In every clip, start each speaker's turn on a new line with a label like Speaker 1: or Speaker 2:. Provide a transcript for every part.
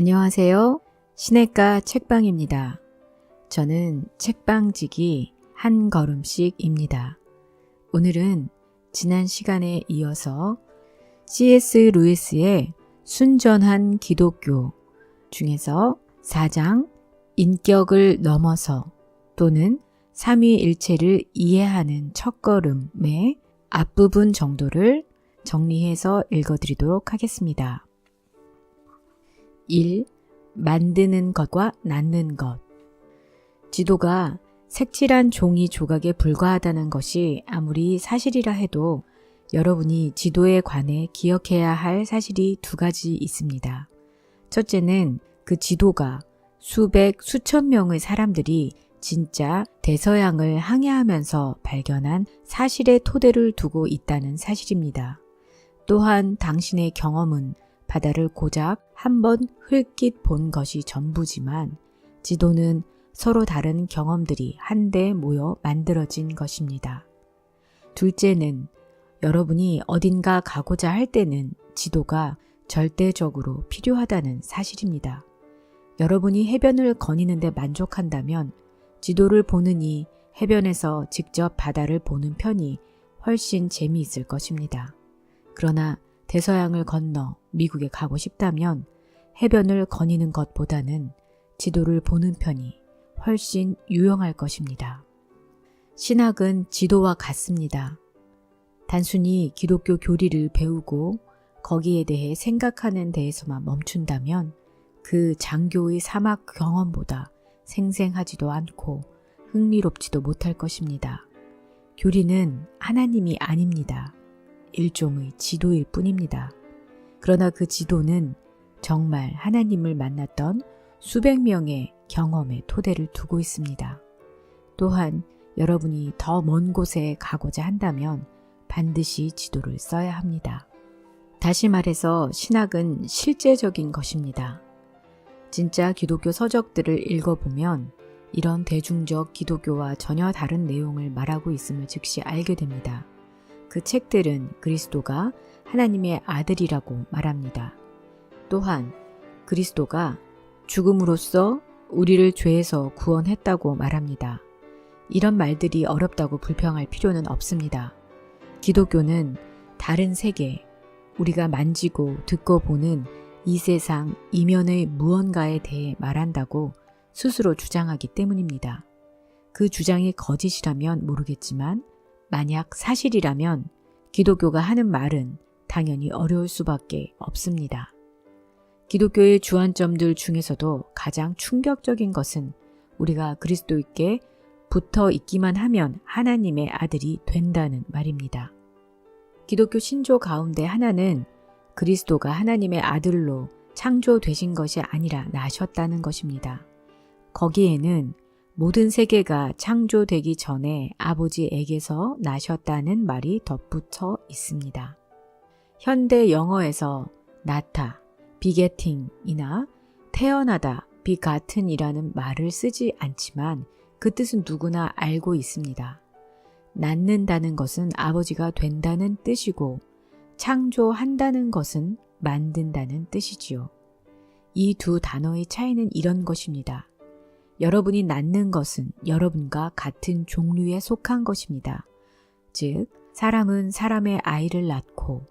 Speaker 1: 안녕하세요. 시냇가 책방입니다. 저는 책방지기 한 걸음씩입니다. 오늘은 지난 시간에 이어서 C.S. 루이스의 순전한 기독교 중에서 4장 인격을 넘어서 또는 삼위일체를 이해하는 첫걸음의 앞부분 정도를 정리해서 읽어드리도록 하겠습니다. 1. 만드는 것과 낳는 것. 지도가 색칠한 종이 조각에 불과하다는 것이 아무리 사실이라 해도 여러분이 지도에 관해 기억해야 할 사실이 두 가지 있습니다. 첫째는 그 지도가 수백, 수천 명의 사람들이 진짜 대서양을 항해하면서 발견한 사실의 토대를 두고 있다는 사실입니다. 또한 당신의 경험은 바다를 고작 한번 흘낏 본 것이 전부지만 지도는 서로 다른 경험들이 한데 모여 만들어진 것입니다. 둘째는 여러분이 어딘가 가고자 할 때는 지도가 절대적으로 필요하다는 사실입니다. 여러분이 해변을 거니는데 만족한다면 지도를 보느니 해변에서 직접 바다를 보는 편이 훨씬 재미있을 것입니다. 그러나 대서양을 건너 미국에 가고 싶다면 해변을 거니는 것보다는 지도를 보는 편이 훨씬 유용할 것입니다. 신학은 지도와 같습니다. 단순히 기독교 교리를 배우고 거기에 대해 생각하는 데에서만 멈춘다면 그 장교의 사막 경험보다 생생하지도 않고 흥미롭지도 못할 것입니다. 교리는 하나님이 아닙니다. 일종의 지도일 뿐입니다. 그러나 그 지도는 정말 하나님을 만났던 수백 명의 경험의 토대를 두고 있습니다. 또한 여러분이 더 먼 곳에 가고자 한다면 반드시 지도를 써야 합니다. 다시 말해서 신학은 실제적인 것입니다. 진짜 기독교 서적들을 읽어보면 이런 대중적 기독교와 전혀 다른 내용을 말하고 있음을 즉시 알게 됩니다. 그 책들은 그리스도가 하나님의 아들이라고 말합니다. 또한 그리스도가 죽음으로써 우리를 죄에서 구원했다고 말합니다. 이런 말들이 어렵다고 불평할 필요는 없습니다. 기독교는 다른 세계, 우리가 만지고 듣고 보는 이 세상 이면의 무언가에 대해 말한다고 스스로 주장하기 때문입니다. 그 주장이 거짓이라면 모르겠지만 만약 사실이라면 기독교가 하는 말은 당연히 어려울 수밖에 없습니다. 기독교의 주안점들 중에서도 가장 충격적인 것은 우리가 그리스도께 붙어 있기만 하면 하나님의 아들이 된다는 말입니다. 기독교 신조 가운데 하나는 그리스도가 하나님의 아들로 창조되신 것이 아니라 나셨다는 것입니다. 거기에는 모든 세계가 창조되기 전에 아버지에게서 나셨다는 말이 덧붙여 있습니다. 현대 영어에서 나타, 비게팅이나 태어나다, 비가튼이라는 말을 쓰지 않지만 그 뜻은 누구나 알고 있습니다. 낳는다는 것은 아버지가 된다는 뜻이고 창조한다는 것은 만든다는 뜻이지요. 이 두 단어의 차이는 이런 것입니다. 여러분이 낳는 것은 여러분과 같은 종류에 속한 것입니다. 즉, 사람은 사람의 아이를 낳고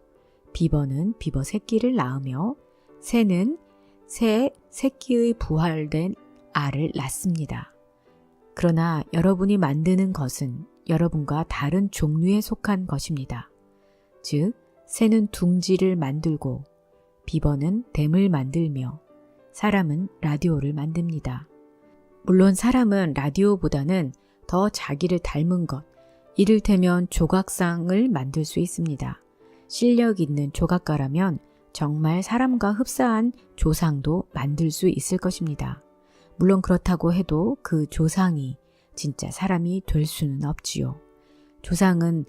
Speaker 1: 비버는 비버 새끼를 낳으며 새는 새 새끼의 부활된 알을 낳습니다. 그러나 여러분이 만드는 것은 여러분과 다른 종류에 속한 것입니다. 즉, 새는 둥지를 만들고 비버는 댐을 만들며 사람은 라디오를 만듭니다. 물론 사람은 라디오보다는 더 자기를 닮은 것, 이를테면 조각상을 만들 수 있습니다. 실력 있는 조각가라면 정말 사람과 흡사한 조상도 만들 수 있을 것입니다. 물론 그렇다고 해도 그 조상이 진짜 사람이 될 수는 없지요. 조상은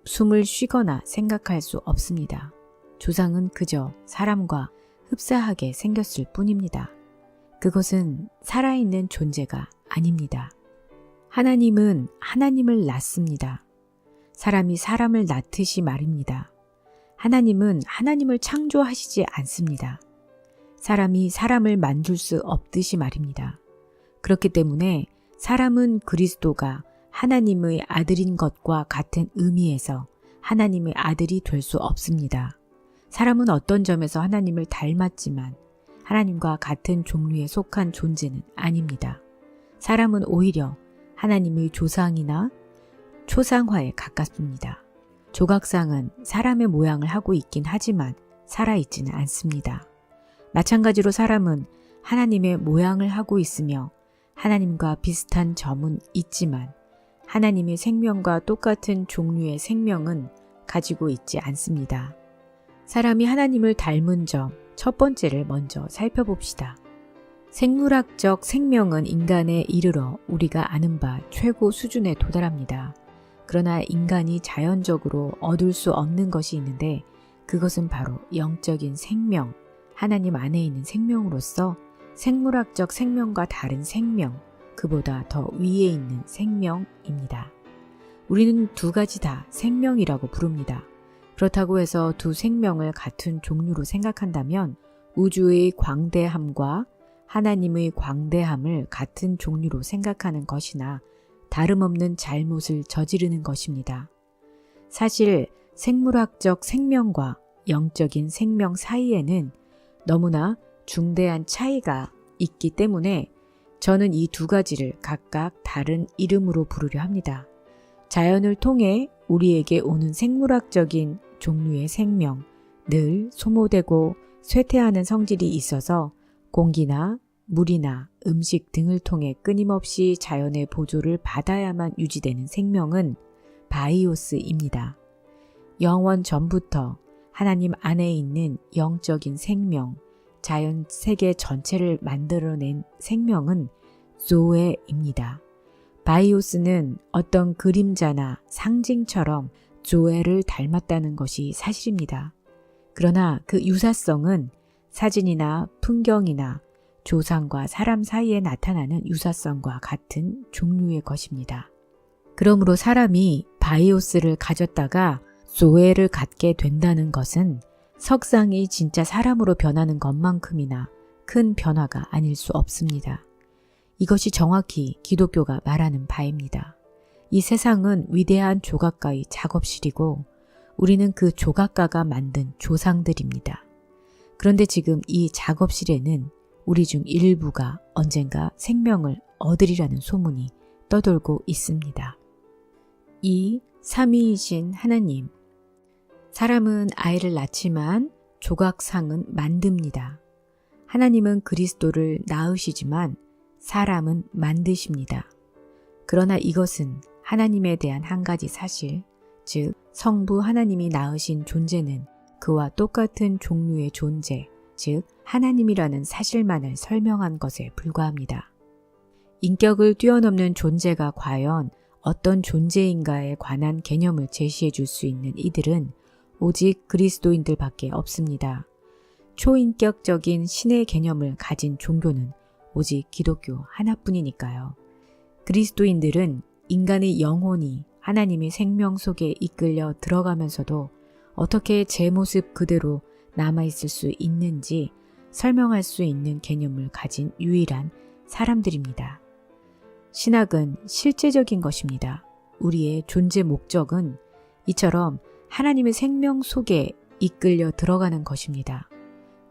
Speaker 1: 숨을 쉬거나 생각할 수 없습니다. 조상은 그저 사람과 흡사하게 생겼을 뿐입니다. 그것은 살아있는 존재가 아닙니다. 하나님은 하나님을 낳습니다. 사람이 사람을 낳듯이 말입니다. 하나님은 하나님을 창조하시지 않습니다. 사람이 사람을 만들 수 없듯이 말입니다. 그렇기 때문에 사람은 그리스도가 하나님의 아들인 것과 같은 의미에서 하나님의 아들이 될 수 없습니다. 사람은 어떤 점에서 하나님을 닮았지만 하나님과 같은 종류에 속한 존재는 아닙니다. 사람은 오히려 하나님의 조상이나 초상화에 가깝습니다. 조각상은 사람의 모양을 하고 있긴 하지만 살아있지는 않습니다. 마찬가지로 사람은 하나님의 모양을 하고 있으며 하나님과 비슷한 점은 있지만 하나님의 생명과 똑같은 종류의 생명은 가지고 있지 않습니다. 사람이 하나님을 닮은 점 첫 번째를 먼저 살펴봅시다. 생물학적 생명은 인간에 이르러 우리가 아는 바 최고 수준에 도달합니다. 그러나 인간이 자연적으로 얻을 수 없는 것이 있는데 그것은 바로 영적인 생명, 하나님 안에 있는 생명으로서 생물학적 생명과 다른 생명, 그보다 더 위에 있는 생명입니다. 우리는 두 가지 다 생명이라고 부릅니다. 그렇다고 해서 두 생명을 같은 종류로 생각한다면 우주의 광대함과 하나님의 광대함을 같은 종류로 생각하는 것이나 다름없는 잘못을 저지르는 것입니다. 사실 생물학적 생명과 영적인 생명 사이에는 너무나 중대한 차이가 있기 때문에 저는 이 두 가지를 각각 다른 이름으로 부르려 합니다. 자연을 통해 우리에게 오는 생물학적인 종류의 생명, 늘 소모되고 쇠퇴하는 성질이 있어서 공기나 물이나 음식 등을 통해 끊임없이 자연의 보조를 받아야만 유지되는 생명은 바이오스입니다. 영원 전부터 하나님 안에 있는 영적인 생명, 자연 세계 전체를 만들어낸 생명은 조에입니다. 바이오스는 어떤 그림자나 상징처럼 조에를 닮았다는 것이 사실입니다. 그러나 그 유사성은 사진이나 풍경이나 조상과 사람 사이에 나타나는 유사성과 같은 종류의 것입니다. 그러므로 사람이 바이오스를 가졌다가 조에를 갖게 된다는 것은 석상이 진짜 사람으로 변하는 것만큼이나 큰 변화가 아닐 수 없습니다. 이것이 정확히 기독교가 말하는 바입니다. 이 세상은 위대한 조각가의 작업실이고 우리는 그 조각가가 만든 조상들입니다. 그런데 지금 이 작업실에는 우리 중 일부가 언젠가 생명을 얻으리라는 소문이 떠돌고 있습니다. 이 삼위이신 하나님. 사람은 아이를 낳지만 조각상은 만듭니다. 하나님은 그리스도를 낳으시지만 사람은 만드십니다. 그러나 이것은 하나님에 대한 한 가지 사실, 즉 성부 하나님이 낳으신 존재는 그와 똑같은 종류의 존재, 즉 하나님이라는 사실만을 설명한 것에 불과합니다. 인격을 뛰어넘는 존재가 과연 어떤 존재인가에 관한 개념을 제시해 줄 수 있는 이들은 오직 그리스도인들밖에 없습니다. 초인격적인 신의 개념을 가진 종교는 오직 기독교 하나뿐이니까요. 그리스도인들은 인간의 영혼이 하나님의 생명 속에 이끌려 들어가면서도 어떻게 제 모습 그대로 남아있을 수 있는지 설명할 수 있는 개념을 가진 유일한 사람들입니다. 신학은 실제적인 것입니다. 우리의 존재 목적은 이처럼 하나님의 생명 속에 이끌려 들어가는 것입니다.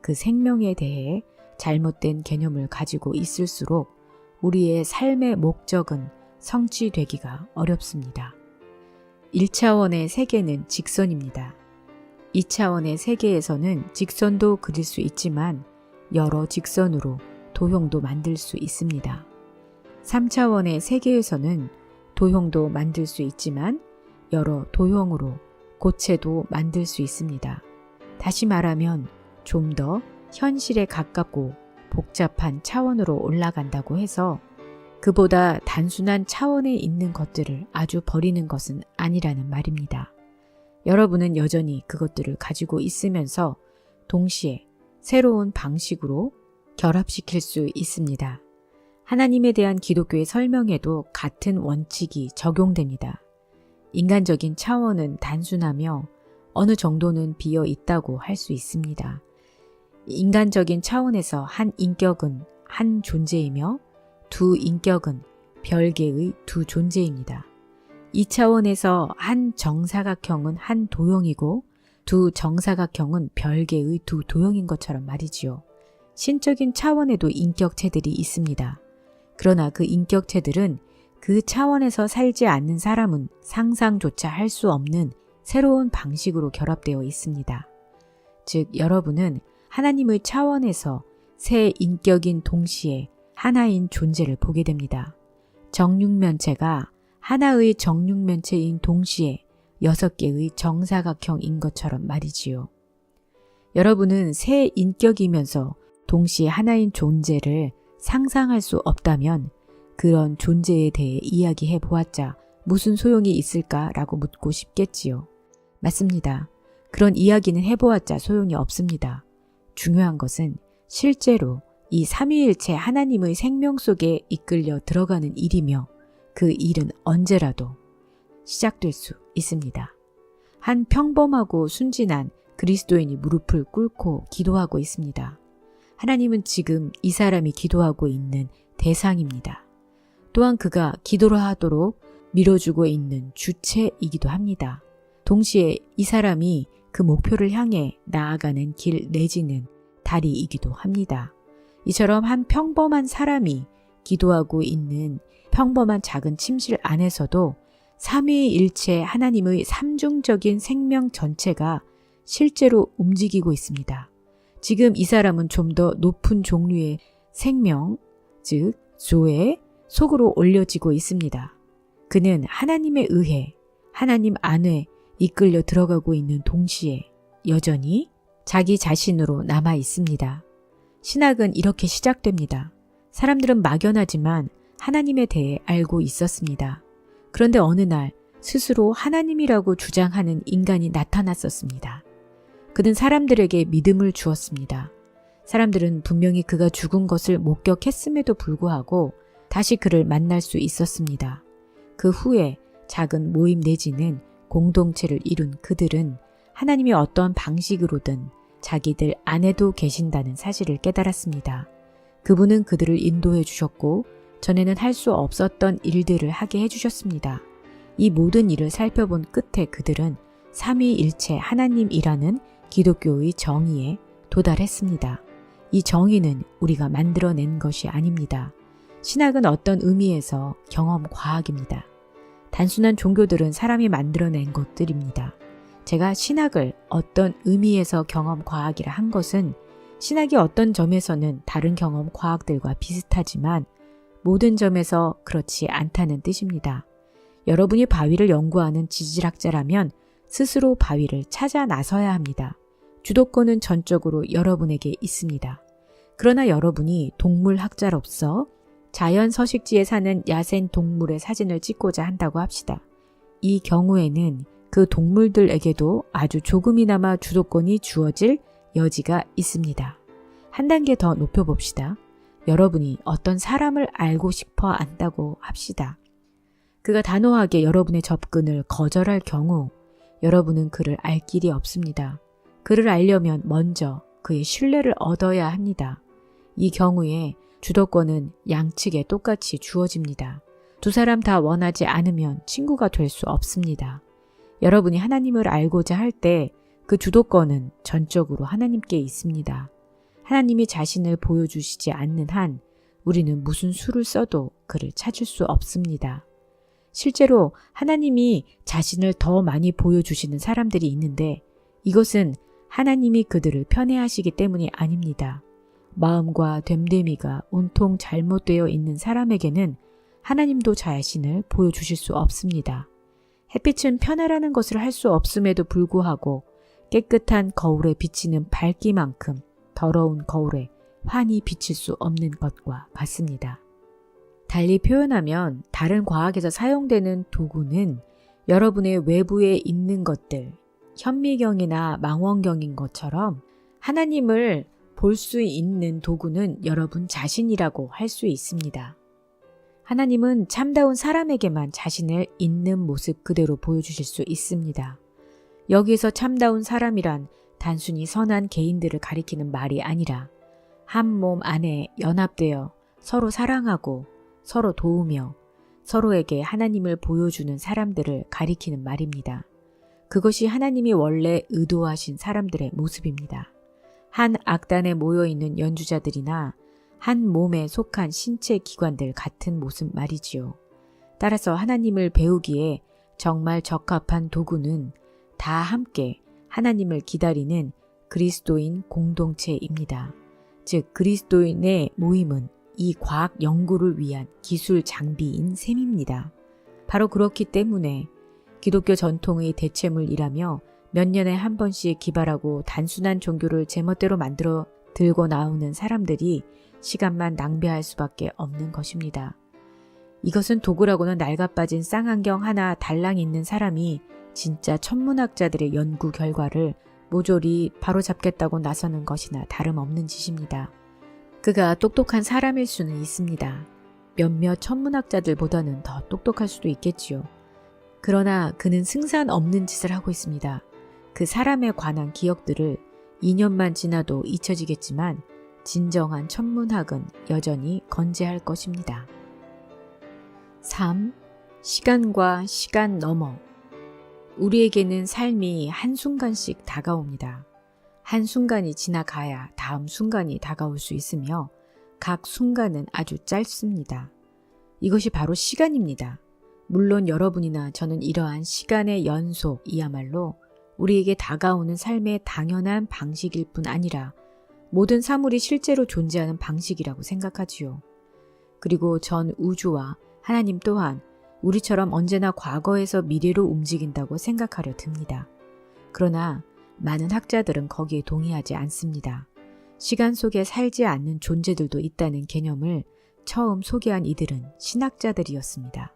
Speaker 1: 그 생명에 대해 잘못된 개념을 가지고 있을수록 우리의 삶의 목적은 성취되기가 어렵습니다. 1차원의 세계는 직선입니다. 2차원의 세계에서는 직선도 그릴 수 있지만 여러 직선으로 도형도 만들 수 있습니다. 3차원의 세계에서는 도형도 만들 수 있지만 여러 도형으로 고체도 만들 수 있습니다. 다시 말하면 좀 더 현실에 가깝고 복잡한 차원으로 올라간다고 해서 그보다 단순한 차원에 있는 것들을 아주 버리는 것은 아니라는 말입니다. 여러분은 여전히 그것들을 가지고 있으면서 동시에 새로운 방식으로 결합시킬 수 있습니다. 하나님에 대한 기독교의 설명에도 같은 원칙이 적용됩니다. 인간적인 차원은 단순하며 어느 정도는 비어 있다고 할 수 있습니다. 인간적인 차원에서 한 인격은 한 존재이며 두 인격은 별개의 두 존재입니다. 이 차원에서 한 정사각형은 한 도형이고 두 정사각형은 별개의 두 도형인 것처럼 말이지요. 신적인 차원에도 인격체들이 있습니다. 그러나 그 인격체들은 그 차원에서 살지 않는 사람은 상상조차 할 수 없는 새로운 방식으로 결합되어 있습니다. 즉, 여러분은 하나님의 차원에서 세 인격인 동시에 하나인 존재를 보게 됩니다. 정육면체가 하나의 정육면체인 동시에 6개의 정사각형인 것처럼 말이지요. 여러분은 세 인격이면서 동시에 하나인 존재를 상상할 수 없다면 그런 존재에 대해 이야기해 보았자 무슨 소용이 있을까라고 묻고 싶겠지요. 맞습니다. 그런 이야기는 해보았자 소용이 없습니다. 중요한 것은 실제로 이 삼위일체 하나님의 생명 속에 이끌려 들어가는 일이며 그 일은 언제라도 시작될 수 있습니다. 한 평범하고 순진한 그리스도인이 무릎을 꿇고 기도하고 있습니다. 하나님은 지금 이 사람이 기도하고 있는 대상입니다. 또한 그가 기도를 하도록 밀어주고 있는 주체이기도 합니다. 동시에 이 사람이 그 목표를 향해 나아가는 길 내지는 다리이기도 합니다. 이처럼 한 평범한 사람이 기도하고 있는 평범한 작은 침실 안에서도 삼위일체 하나님의 삼중적인 생명 전체가 실제로 움직이고 있습니다. 지금 이 사람은 좀 더 높은 종류의 생명, 즉 조에 속으로 올려지고 있습니다. 그는 하나님에 의해 하나님 안에 이끌려 들어가고 있는 동시에 여전히 자기 자신으로 남아 있습니다. 신학은 이렇게 시작됩니다. 사람들은 막연하지만 하나님에 대해 알고 있었습니다. 그런데 어느 날 스스로 하나님이라고 주장하는 인간이 나타났었습니다. 그는 사람들에게 믿음을 주었습니다. 사람들은 분명히 그가 죽은 것을 목격했음에도 불구하고 다시 그를 만날 수 있었습니다. 그 후에 작은 모임 내지는 공동체를 이룬 그들은 하나님이 어떤 방식으로든 자기들 안에도 계신다는 사실을 깨달았습니다. 그분은 그들을 인도해 주셨고 전에는 할 수 없었던 일들을 하게 해주셨습니다. 이 모든 일을 살펴본 끝에 그들은 삼위일체 하나님이라는 기독교의 정의에 도달했습니다. 이 정의는 우리가 만들어낸 것이 아닙니다. 신학은 어떤 의미에서 경험 과학입니다. 단순한 종교들은 사람이 만들어낸 것들입니다. 제가 신학을 어떤 의미에서 경험 과학이라 한 것은 신학이 어떤 점에서는 다른 경험 과학들과 비슷하지만 모든 점에서 그렇지 않다는 뜻입니다. 여러분이 바위를 연구하는 지질학자라면 스스로 바위를 찾아 나서야 합니다. 주도권은 전적으로 여러분에게 있습니다. 그러나 여러분이 동물학자로서 자연 서식지에 사는 야생 동물의 사진을 찍고자 한다고 합시다. 이 경우에는 그 동물들에게도 아주 조금이나마 주도권이 주어질 여지가 있습니다. 한 단계 더 높여봅시다. 여러분이 어떤 사람을 알고 싶어 안다고 합시다. 그가 단호하게 여러분의 접근을 거절할 경우 여러분은 그를 알 길이 없습니다. 그를 알려면 먼저 그의 신뢰를 얻어야 합니다. 이 경우에 주도권은 양측에 똑같이 주어집니다. 두 사람 다 원하지 않으면 친구가 될 수 없습니다. 여러분이 하나님을 알고자 할 때 그 주도권은 전적으로 하나님께 있습니다. 하나님이 자신을 보여주시지 않는 한 우리는 무슨 수를 써도 그를 찾을 수 없습니다. 실제로 하나님이 자신을 더 많이 보여주시는 사람들이 있는데 이것은 하나님이 그들을 편애하시기 때문이 아닙니다. 마음과 됨됨이가 온통 잘못되어 있는 사람에게는 하나님도 자신을 보여주실 수 없습니다. 햇빛은 편애라는 것을 할 수 없음에도 불구하고 깨끗한 거울에 비치는 밝기만큼 더러운 거울에 환히 비칠 수 없는 것과 같습니다. 달리 표현하면 다른 과학에서 사용되는 도구는 여러분의 외부에 있는 것들, 현미경이나 망원경인 것처럼 하나님을 볼 수 있는 도구는 여러분 자신이라고 할 수 있습니다. 하나님은 참다운 사람에게만 자신을 있는 모습 그대로 보여주실 수 있습니다. 여기서 참다운 사람이란 단순히 선한 개인들을 가리키는 말이 아니라 한 몸 안에 연합되어 서로 사랑하고 서로 도우며 서로에게 하나님을 보여주는 사람들을 가리키는 말입니다. 그것이 하나님이 원래 의도하신 사람들의 모습입니다. 한 악단에 모여있는 연주자들이나 한 몸에 속한 신체 기관들 같은 모습 말이지요. 따라서 하나님을 배우기에 정말 적합한 도구는 다 함께 하나님을 기다리는 그리스도인 공동체입니다. 즉 그리스도인의 모임은 이 과학 연구를 위한 기술 장비인 셈입니다. 바로 그렇기 때문에 기독교 전통의 대체물이라며 몇 년에 한 번씩 기발하고 단순한 종교를 제멋대로 만들어 들고 나오는 사람들이 시간만 낭비할 수밖에 없는 것입니다. 이것은 도구라고는 낡아빠진 쌍안경 하나 달랑 있는 사람이 진짜 천문학자들의 연구 결과를 모조리 바로잡겠다고 나서는 것이나 다름없는 짓입니다. 그가 똑똑한 사람일 수는 있습니다. 몇몇 천문학자들보다는 더 똑똑할 수도 있겠지요. 그러나 그는 승산 없는 짓을 하고 있습니다. 그 사람에 관한 기억들을 2년만 지나도 잊혀지겠지만 진정한 천문학은 여전히 건재할 것입니다. 3. 시간과 시간 너머. 우리에게는 삶이 한순간씩 다가옵니다. 한순간이 지나가야 다음 순간이 다가올 수 있으며 각 순간은 아주 짧습니다. 이것이 바로 시간입니다. 물론 여러분이나 저는 이러한 시간의 연속이야말로 우리에게 다가오는 삶의 당연한 방식일 뿐 아니라 모든 사물이 실제로 존재하는 방식이라고 생각하지요. 그리고 전 우주와 하나님 또한 우리처럼 언제나 과거에서 미래로 움직인다고 생각하려 듭니다. 그러나 많은 학자들은 거기에 동의하지 않습니다. 시간 속에 살지 않는 존재들도 있다는 개념을 처음 소개한 이들은 신학자들이었습니다.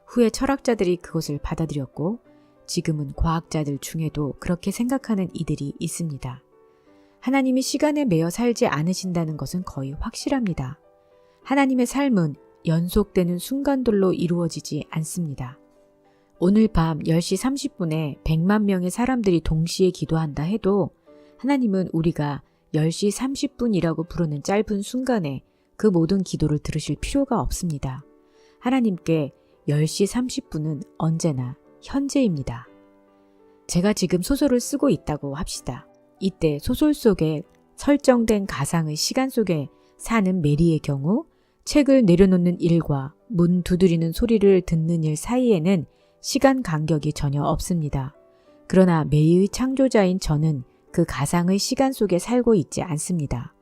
Speaker 1: 후에 철학자들이 그것을 받아들였고 지금은 과학자들 중에도 그렇게 생각하는 이들이 있습니다. 하나님이 시간에 매여 살지 않으신다는 것은 거의 확실합니다. 하나님의 삶은 연속되는 순간들로 이루어지지 않습니다. 오늘 밤 10시 30분에 100만 명의 사람들이 동시에 기도한다 해도 하나님은 우리가 10시 30분이라고 부르는 짧은 순간에 그 모든 기도를 들으실 필요가 없습니다. 하나님께 10시 30분은 언제나 현재입니다. 제가 지금 소설을 쓰고 있다고 합시다. 이때 소설 속에 설정된 가상의 시간 속에 사는 메리의 경우 책을 내려놓는 일과 문 두드리는 소리를 듣는 일 사이에는 시간 간격이 전혀 없습니다. 그러나 메리의 창조자인 저는 그 가상의 시간 속에 살고 있지 않습니다.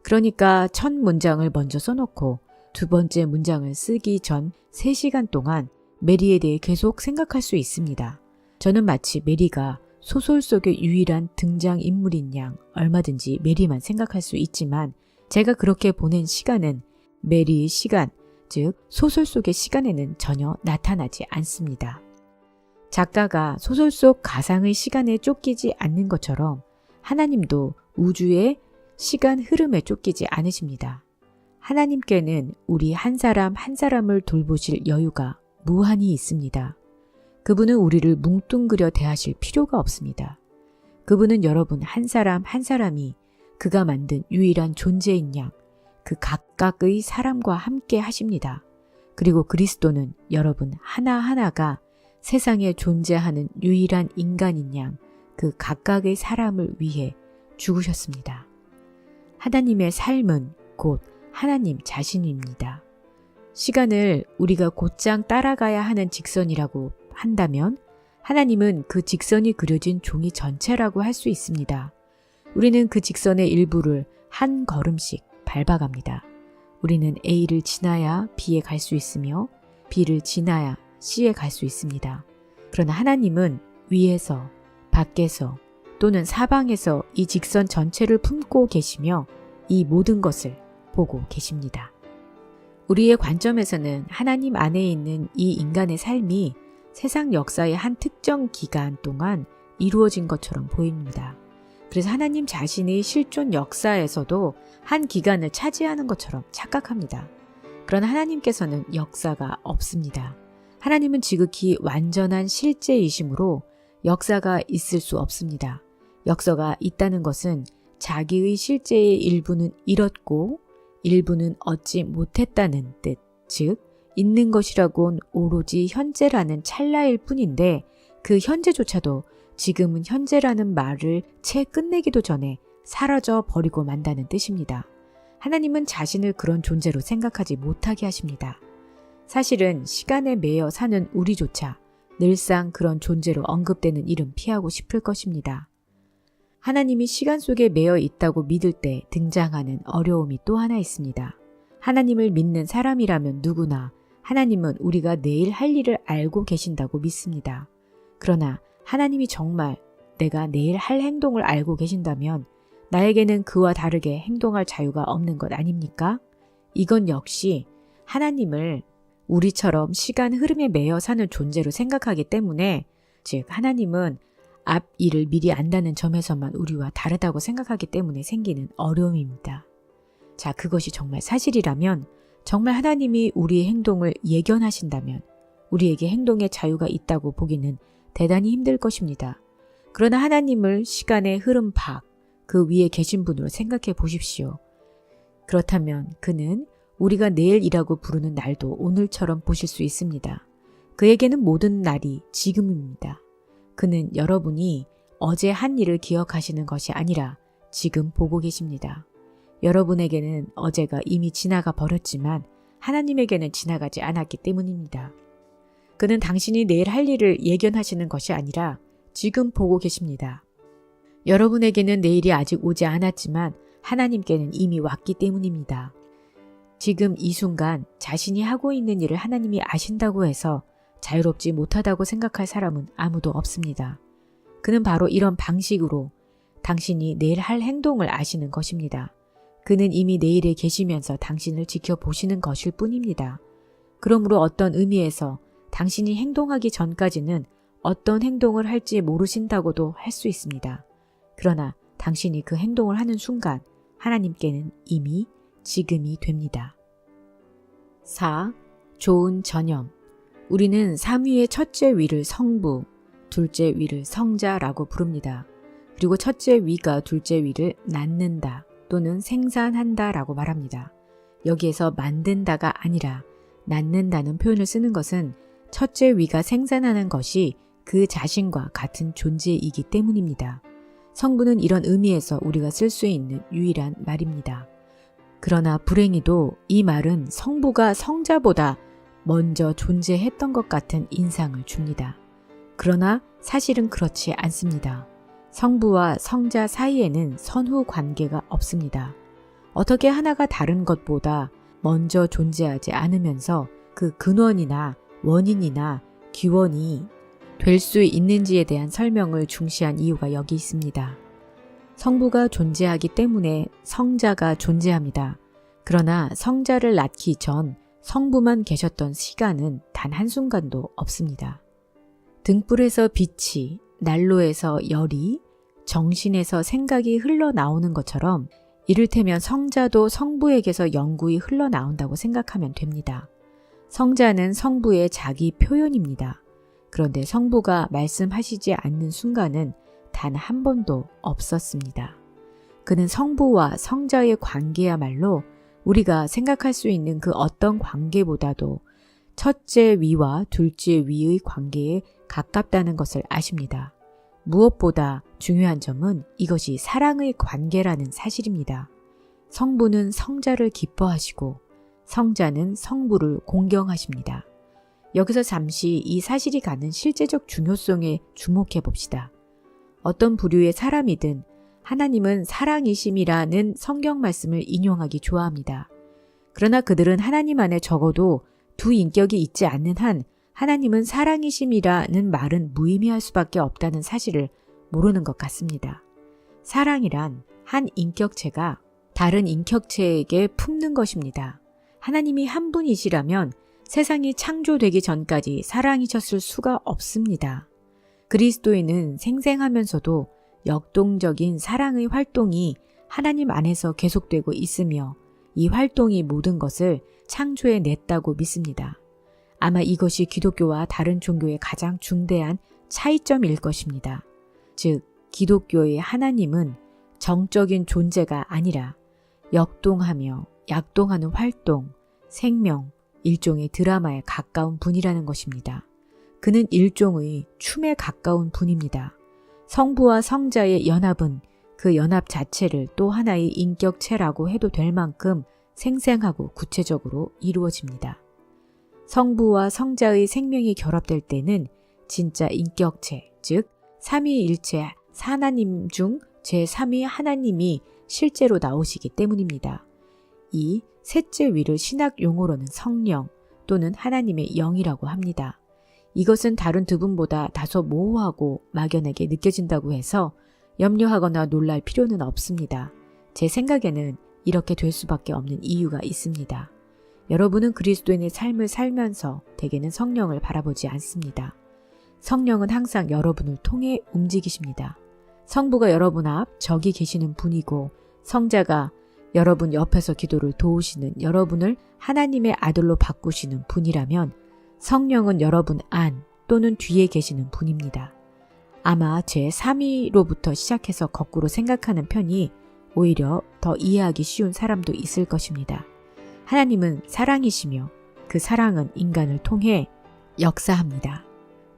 Speaker 1: 그러니까 첫 문장을 먼저 써놓고 두 번째 문장을 쓰기 전 3시간 동안 메리에 대해 계속 생각할 수 있습니다. 저는 마치 메리가 소설 속의 유일한 등장인물인 양 얼마든지 메리만 생각할 수 있지만 제가 그렇게 보낸 시간은 메리의 시간, 즉 소설 속의 시간에는 전혀 나타나지 않습니다. 작가가 소설 속 가상의 시간에 쫓기지 않는 것처럼 하나님도 우주의 시간 흐름에 쫓기지 않으십니다. 하나님께는 우리 한 사람 한 사람을 돌보실 여유가 무한히 있습니다. 그분은 우리를 뭉뚱그려 대하실 필요가 없습니다. 그분은 여러분 한 사람 한 사람이 그가 만든 유일한 존재인 양, 그 각각의 사람과 함께 하십니다. 그리고 그리스도는 여러분 하나하나가 세상에 존재하는 유일한 인간인 양, 그 각각의 사람을 위해 죽으셨습니다. 하나님의 삶은 곧 하나님 자신입니다. 시간을 우리가 곧장 따라가야 하는 직선이라고 한다면 하나님은 그 직선이 그려진 종이 전체라고 할 수 있습니다. 우리는 그 직선의 일부를 한 걸음씩 밟아갑니다. 우리는 A를 지나야 B에 갈 수 있으며 B를 지나야 C에 갈 수 있습니다. 그러나 하나님은 위에서, 밖에서 또는 사방에서 이 직선 전체를 품고 계시며 이 모든 것을 보고 계십니다. 우리의 관점에서는 하나님 안에 있는 이 인간의 삶이 세상 역사의 한 특정 기간 동안 이루어진 것처럼 보입니다. 그래서 하나님 자신의 실존 역사에서도 한 기간을 차지하는 것처럼 착각합니다. 그러나 하나님께서는 역사가 없습니다. 하나님은 지극히 완전한 실제이심으로 역사가 있을 수 없습니다. 역사가 있다는 것은 자기의 실제의 일부는 잃었고 일부는 얻지 못했다는 뜻, 즉 있는 것이라곤 오로지 현재라는 찰나일 뿐인데 그 현재조차도 지금은 현재라는 말을 채 끝내기도 전에 사라져 버리고 만다는 뜻입니다. 하나님은 자신을 그런 존재로 생각하지 못하게 하십니다. 사실은 시간에 매여 사는 우리조차 늘상 그런 존재로 언급되는 일은 피하고 싶을 것입니다. 하나님이 시간 속에 매여 있다고 믿을 때 등장하는 어려움이 또 하나 있습니다. 하나님을 믿는 사람이라면 누구나 하나님은 우리가 내일 할 일을 알고 계신다고 믿습니다. 그러나 하나님이 정말 내가 내일 할 행동을 알고 계신다면 나에게는 그와 다르게 행동할 자유가 없는 것 아닙니까? 이건 역시 하나님을 우리처럼 시간 흐름에 매여 사는 존재로 생각하기 때문에, 즉 하나님은 앞 일을 미리 안다는 점에서만 우리와 다르다고 생각하기 때문에 생기는 어려움입니다. 자, 그것이 정말 사실이라면, 정말 하나님이 우리의 행동을 예견하신다면 우리에게 행동의 자유가 있다고 보기는 대단히 힘들 것입니다. 그러나 하나님을 시간의 흐름 밖, 그 위에 계신 분으로 생각해 보십시오. 그렇다면 그는 우리가 내일이라고 부르는 날도 오늘처럼 보실 수 있습니다. 그에게는 모든 날이 지금입니다. 그는 여러분이 어제 한 일을 기억하시는 것이 아니라 지금 보고 계십니다. 여러분에게는 어제가 이미 지나가 버렸지만 하나님에게는 지나가지 않았기 때문입니다. 그는 당신이 내일 할 일을 예견하시는 것이 아니라 지금 보고 계십니다. 여러분에게는 내일이 아직 오지 않았지만 하나님께는 이미 왔기 때문입니다. 지금 이 순간 자신이 하고 있는 일을 하나님이 아신다고 해서 자유롭지 못하다고 생각할 사람은 아무도 없습니다. 그는 바로 이런 방식으로 당신이 내일 할 행동을 아시는 것입니다. 그는 이미 내일에 계시면서 당신을 지켜보시는 것일 뿐입니다. 그러므로 어떤 의미에서 당신이 행동하기 전까지는 어떤 행동을 할지 모르신다고도 할 수 있습니다. 그러나 당신이 그 행동을 하는 순간 하나님께는 이미 지금이 됩니다. 4. 좋은 전염. 우리는 삼위의 첫째 위를 성부, 둘째 위를 성자라고 부릅니다. 그리고 첫째 위가 둘째 위를 낳는다 또는 생산한다 라고 말합니다. 여기에서 만든다가 아니라 낳는다는 표현을 쓰는 것은 첫째 위가 생산하는 것이 그 자신과 같은 존재이기 때문입니다. 성부는 이런 의미에서 우리가 쓸 수 있는 유일한 말입니다. 그러나 불행히도 이 말은 성부가 성자보다 먼저 존재했던 것 같은 인상을 줍니다. 그러나 사실은 그렇지 않습니다. 성부와 성자 사이에는 선후 관계가 없습니다. 어떻게 하나가 다른 것보다 먼저 존재하지 않으면서 그 근원이나 원인이나 기원이 될 수 있는지에 대한 설명을 중시한 이유가 여기 있습니다. 성부가 존재하기 때문에 성자가 존재합니다. 그러나 성자를 낳기 전 성부만 계셨던 시간은 단 한순간도 없습니다. 등불에서 빛이, 난로에서 열이, 정신에서 생각이 흘러나오는 것처럼 이를테면 성자도 성부에게서 영구히 흘러나온다고 생각하면 됩니다. 성자는 성부의 자기 표현입니다. 그런데 성부가 말씀하시지 않는 순간은 단 한 번도 없었습니다. 그는 성부와 성자의 관계야말로 우리가 생각할 수 있는 그 어떤 관계보다도 첫째 위와 둘째 위의 관계에 가깝다는 것을 아십니다. 무엇보다 중요한 점은 이것이 사랑의 관계라는 사실입니다. 성부는 성자를 기뻐하시고 성자는 성부를 공경하십니다. 여기서 잠시 이 사실이 갖는 실제적 중요성에 주목해 봅시다. 어떤 부류의 사람이든 하나님은 사랑이심이라는 성경 말씀을 인용하기 좋아합니다. 그러나 그들은 하나님 안에 적어도 두 인격이 있지 않는 한 하나님은 사랑이심이라는 말은 무의미할 수밖에 없다는 사실을 모르는 것 같습니다. 사랑이란 한 인격체가 다른 인격체에게 품는 것입니다. 하나님이 한 분이시라면 세상이 창조되기 전까지 사랑이셨을 수가 없습니다. 그리스도인은 생생하면서도 역동적인 사랑의 활동이 하나님 안에서 계속되고 있으며 이 활동이 모든 것을 창조해 냈다고 믿습니다. 아마 이것이 기독교와 다른 종교의 가장 중대한 차이점일 것입니다. 즉, 기독교의 하나님은 정적인 존재가 아니라 역동하며 약동하는 활동, 생명, 일종의 드라마에 가까운 분이라는 것입니다. 그는 일종의 춤에 가까운 분입니다. 성부와 성자의 연합은 그 연합 자체를 또 하나의 인격체라고 해도 될 만큼 생생하고 구체적으로 이루어집니다. 성부와 성자의 생명이 결합될 때는 진짜 인격체, 즉 삼위일체 하나님 중 제3위 하나님이 실제로 나오시기 때문입니다. 이 셋째 위를 신학 용어로는 성령 또는 하나님의 영이라고 합니다. 이것은 다른 두 분보다 다소 모호하고 막연하게 느껴진다고 해서 염려하거나 놀랄 필요는 없습니다. 제 생각에는 이렇게 될 수밖에 없는 이유가 있습니다. 여러분은 그리스도인의 삶을 살면서 대개는 성령을 바라보지 않습니다. 성령은 항상 여러분을 통해 움직이십니다. 성부가 여러분 앞 저기 계시는 분이고 성자가 여러분 옆에서 기도를 도우시는 여러분을 하나님의 아들로 바꾸시는 분이라면 성령은 여러분 안 또는 뒤에 계시는 분입니다. 아마 제3위로부터 시작해서 거꾸로 생각하는 편이 오히려 더 이해하기 쉬운 사람도 있을 것입니다. 하나님은 사랑이시며 그 사랑은 인간을 통해 역사합니다.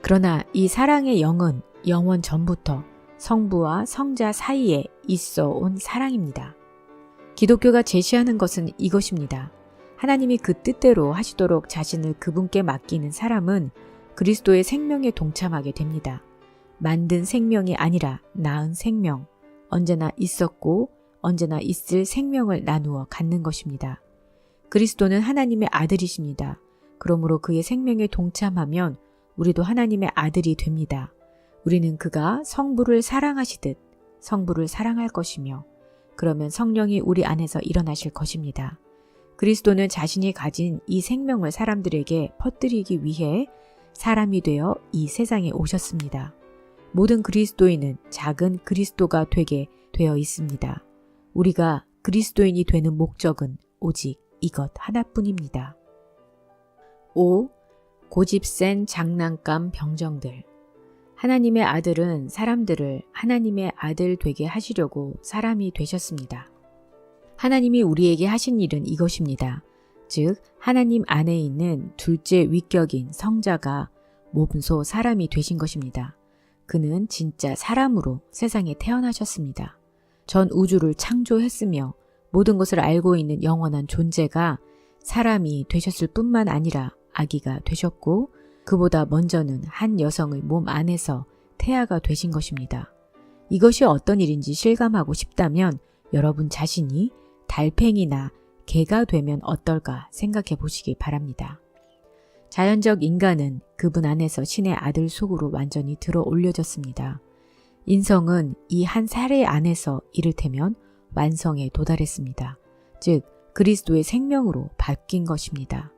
Speaker 1: 그러나 이 사랑의 영은 영원 전부터 성부와 성자 사이에 있어 온 사랑입니다. 기독교가 제시하는 것은 이것입니다. 하나님이 그 뜻대로 하시도록 자신을 그분께 맡기는 사람은 그리스도의 생명에 동참하게 됩니다. 만든 생명이 아니라 낳은 생명, 언제나 있었고 언제나 있을 생명을 나누어 갖는 것입니다. 그리스도는 하나님의 아들이십니다. 그러므로 그의 생명에 동참하면 우리도 하나님의 아들이 됩니다. 우리는 그가 성부를 사랑하시듯 성부를 사랑할 것이며 그러면 성령이 우리 안에서 일어나실 것입니다. 그리스도는 자신이 가진 이 생명을 사람들에게 퍼뜨리기 위해 사람이 되어 이 세상에 오셨습니다. 모든 그리스도인은 작은 그리스도가 되게 되어 있습니다. 우리가 그리스도인이 되는 목적은 오직 이것 하나뿐입니다. 5. 고집센 장난감 병정들. 하나님의 아들은 사람들을 하나님의 아들 되게 하시려고 사람이 되셨습니다. 하나님이 우리에게 하신 일은 이것입니다. 즉 하나님 안에 있는 둘째 위격인 성자가 몸소 사람이 되신 것입니다. 그는 진짜 사람으로 세상에 태어나셨습니다. 전 우주를 창조했으며 모든 것을 알고 있는 영원한 존재가 사람이 되셨을 뿐만 아니라 아기가 되셨고 그보다 먼저는 한 여성의 몸 안에서 태아가 되신 것입니다. 이것이 어떤 일인지 실감하고 싶다면 여러분 자신이 달팽이나 개가 되면 어떨까 생각해 보시기 바랍니다. 자연적 인간은 그분 안에서 신의 아들 속으로 완전히 들어 올려졌습니다. 인성은 이 한 사례 안에서 이를테면 완성에 도달했습니다. 즉 그리스도의 생명으로 바뀐 것입니다.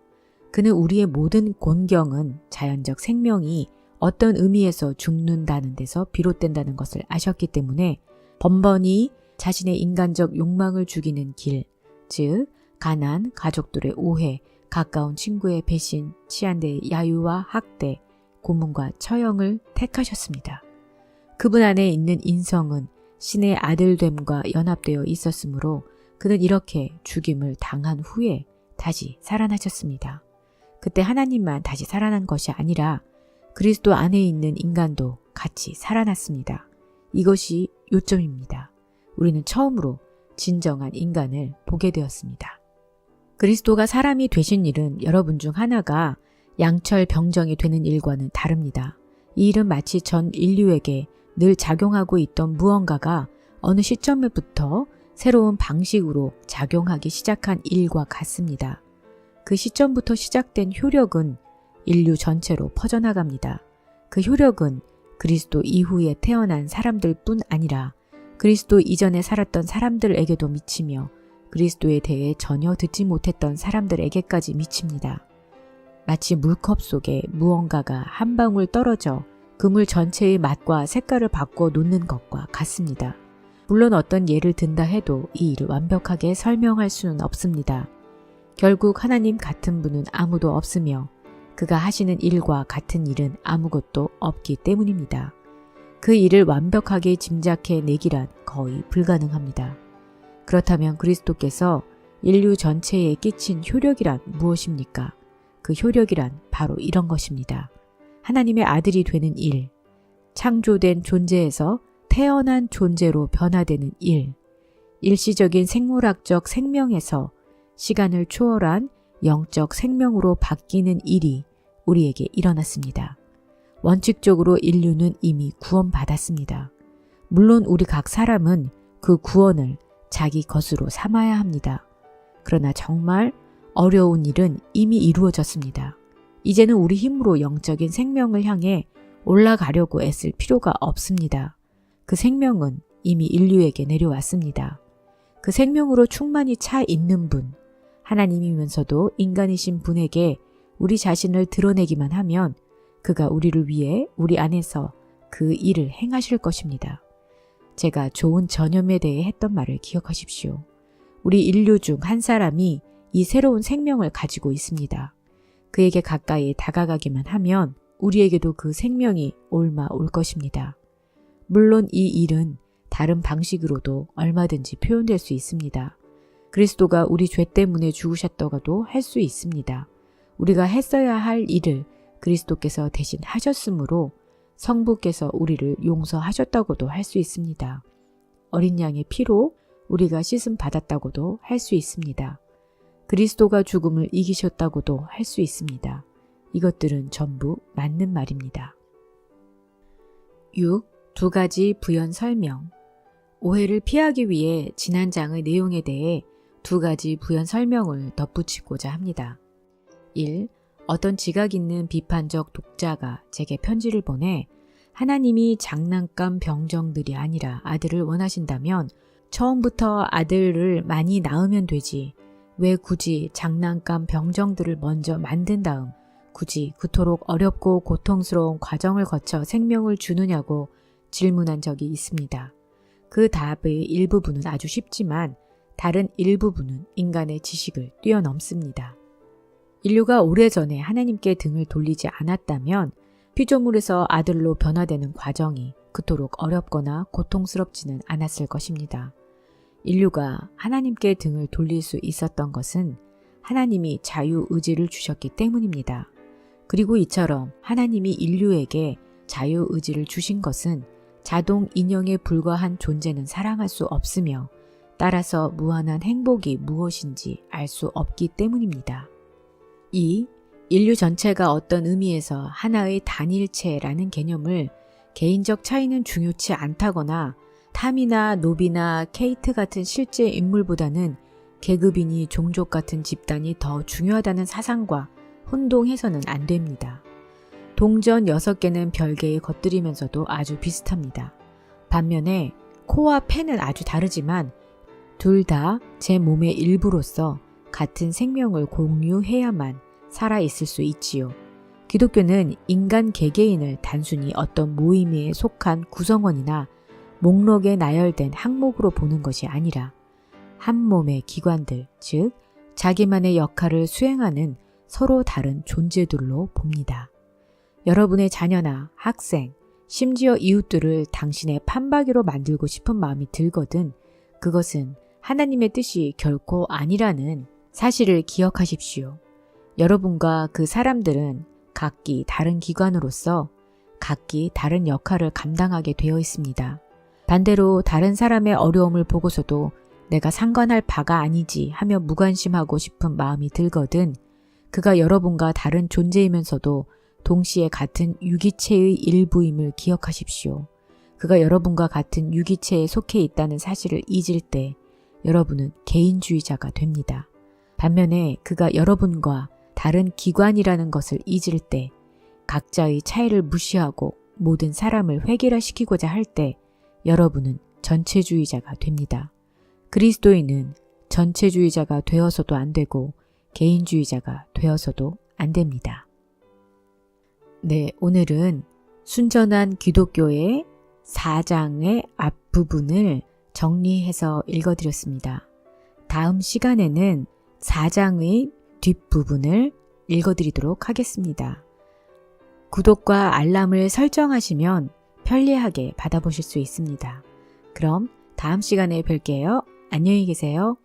Speaker 1: 그는 우리의 모든 곤경은 자연적 생명이 어떤 의미에서 죽는다는 데서 비롯된다는 것을 아셨기 때문에 번번이 자신의 인간적 욕망을 죽이는 길, 즉 가난, 가족들의 오해, 가까운 친구의 배신, 치안대의 야유와 학대, 고문과 처형을 택하셨습니다. 그분 안에 있는 인성은 신의 아들됨과 연합되어 있었으므로 그는 이렇게 죽임을 당한 후에 다시 살아나셨습니다. 그때 하나님만 다시 살아난 것이 아니라 그리스도 안에 있는 인간도 같이 살아났습니다. 이것이 요점입니다. 우리는 처음으로 진정한 인간을 보게 되었습니다. 그리스도가 사람이 되신 일은 여러분 중 하나가 양철 병정이 되는 일과는 다릅니다. 이 일은 마치 전 인류에게 늘 작용하고 있던 무언가가 어느 시점에부터 새로운 방식으로 작용하기 시작한 일과 같습니다. 그 시점부터 시작된 효력은 인류 전체로 퍼져나갑니다. 그 효력은 그리스도 이후에 태어난 사람들뿐 아니라 그리스도 이전에 살았던 사람들에게도 미치며 그리스도에 대해 전혀 듣지 못했던 사람들에게까지 미칩니다. 마치 물컵 속에 무언가가 한 방울 떨어져 그 물 전체의 맛과 색깔을 바꿔 놓는 것과 같습니다. 물론 어떤 예를 든다 해도 이 일을 완벽하게 설명할 수는 없습니다. 결국 하나님 같은 분은 아무도 없으며 그가 하시는 일과 같은 일은 아무것도 없기 때문입니다. 그 일을 완벽하게 짐작해 내기란 거의 불가능합니다. 그렇다면 그리스도께서 인류 전체에 끼친 효력이란 무엇입니까? 그 효력이란 바로 이런 것입니다. 하나님의 아들이 되는 일, 창조된 존재에서 태어난 존재로 변화되는 일, 일시적인 생물학적 생명에서 시간을 초월한 영적 생명으로 바뀌는 일이 우리에게 일어났습니다. 원칙적으로 인류는 이미 구원받았습니다. 물론 우리 각 사람은 그 구원을 자기 것으로 삼아야 합니다. 그러나 정말 어려운 일은 이미 이루어졌습니다. 이제는 우리 힘으로 영적인 생명을 향해 올라가려고 애쓸 필요가 없습니다. 그 생명은 이미 인류에게 내려왔습니다. 그 생명으로 충만히 차 있는 분, 하나님이면서도 인간이신 분에게 우리 자신을 드러내기만 하면 그가 우리를 위해 우리 안에서 그 일을 행하실 것입니다. 제가 좋은 전염에 대해 했던 말을 기억하십시오. 우리 인류 중 한 사람이 이 새로운 생명을 가지고 있습니다. 그에게 가까이 다가가기만 하면 우리에게도 그 생명이 올 것입니다. 물론 이 일은 다른 방식으로도 얼마든지 표현될 수 있습니다. 그리스도가 우리 죄 때문에 죽으셨다고도 할 수 있습니다. 우리가 했어야 할 일을 그리스도께서 대신 하셨으므로 성부께서 우리를 용서하셨다고도 할 수 있습니다. 어린 양의 피로 우리가 씻음 받았다고도 할 수 있습니다. 그리스도가 죽음을 이기셨다고도 할 수 있습니다. 이것들은 전부 맞는 말입니다. 6. 두 가지 부연 설명. 오해를 피하기 위해 지난 장의 내용에 대해 두 가지 부연 설명을 덧붙이고자 합니다. 1. 어떤 지각 있는 비판적 독자가 제게 편지를 보내 하나님이 장난감 병정들이 아니라 아들을 원하신다면 처음부터 아들을 많이 낳으면 되지 왜 굳이 장난감 병정들을 먼저 만든 다음 굳이 그토록 어렵고 고통스러운 과정을 거쳐 생명을 주느냐고 질문한 적이 있습니다. 그 답의 일부분은 아주 쉽지만 다른 일부분은 인간의 지식을 뛰어넘습니다. 인류가 오래전에 하나님께 등을 돌리지 않았다면 피조물에서 아들로 변화되는 과정이 그토록 어렵거나 고통스럽지는 않았을 것입니다. 인류가 하나님께 등을 돌릴 수 있었던 것은 하나님이 자유의지를 주셨기 때문입니다. 그리고 이처럼 하나님이 인류에게 자유의지를 주신 것은 자동 인형에 불과한 존재는 사랑할 수 없으며 따라서 무한한 행복이 무엇인지 알 수 없기 때문입니다. 2. 인류 전체가 어떤 의미에서 하나의 단일체라는 개념을 개인적 차이는 중요치 않다거나 탐이나 노비나 케이트 같은 실제 인물보다는 계급이니 종족 같은 집단이 더 중요하다는 사상과 혼동해서는 안 됩니다. 동전 6개는 별개의 것들이면서도 아주 비슷합니다. 반면에 코와 폐는 아주 다르지만 둘 다 제 몸의 일부로서 같은 생명을 공유해야만 살아있을 수 있지요. 기독교는 인간 개개인을 단순히 어떤 모임에 속한 구성원이나 목록에 나열된 항목으로 보는 것이 아니라 한 몸의 기관들, 즉 자기만의 역할을 수행하는 서로 다른 존재들로 봅니다. 여러분의 자녀나 학생, 심지어 이웃들을 당신의 판박이로 만들고 싶은 마음이 들거든 그것은 하나님의 뜻이 결코 아니라는 사실을 기억하십시오. 여러분과 그 사람들은 각기 다른 기관으로서 각기 다른 역할을 감당하게 되어 있습니다. 반대로 다른 사람의 어려움을 보고서도 내가 상관할 바가 아니지 하며 무관심하고 싶은 마음이 들거든 그가 여러분과 다른 존재이면서도 동시에 같은 유기체의 일부임을 기억하십시오. 그가 여러분과 같은 유기체에 속해 있다는 사실을 잊을 때 여러분은 개인주의자가 됩니다. 반면에 그가 여러분과 다른 기관이라는 것을 잊을 때 각자의 차이를 무시하고 모든 사람을 획일화시키고자 할 때 여러분은 전체주의자가 됩니다. 그리스도인은 전체주의자가 되어서도 안 되고 개인주의자가 되어서도 안 됩니다. 네, 오늘은 순전한 기독교의 4장의 앞부분을 정리해서 읽어드렸습니다. 다음 시간에는 4장의 뒷부분을 읽어드리도록 하겠습니다. 구독과 알람을 설정하시면 편리하게 받아보실 수 있습니다. 그럼 다음 시간에 뵐게요. 안녕히 계세요.